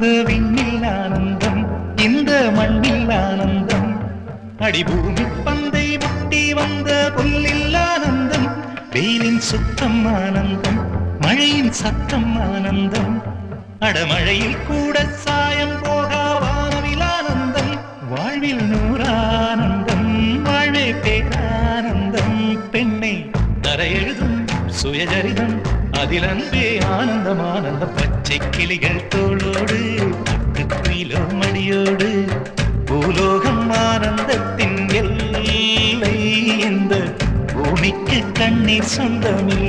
விண்ணில் ஆனந்தம் இந்த மண்ணில் ஆனந்தம் அடிபூமி பந்தை முட்டி வந்த புல்லில் ஆனந்தம் வெயிலின் சுத்தம் ஆனந்தம் மழையின் சத்தம் ஆனந்தம் அடமழையில் கூட சாயம் போகா வானவில் ஆனந்தம் வாழ்வில் நூறானந்தம் வாழ்வே பேரானந்தம் பெண்ணை தர எழுதும் சுயஜரிதம் அதில் அன்பே ஆனந்தம் ஆனந்தம் பச்சை கிளிகள் தோளோடு குயிலோ மடியோடு பூலோகம் ஆனந்தத்தின் எல்லை இந்த பூமிக்கு கண்ணீர் சொந்தமில்லை.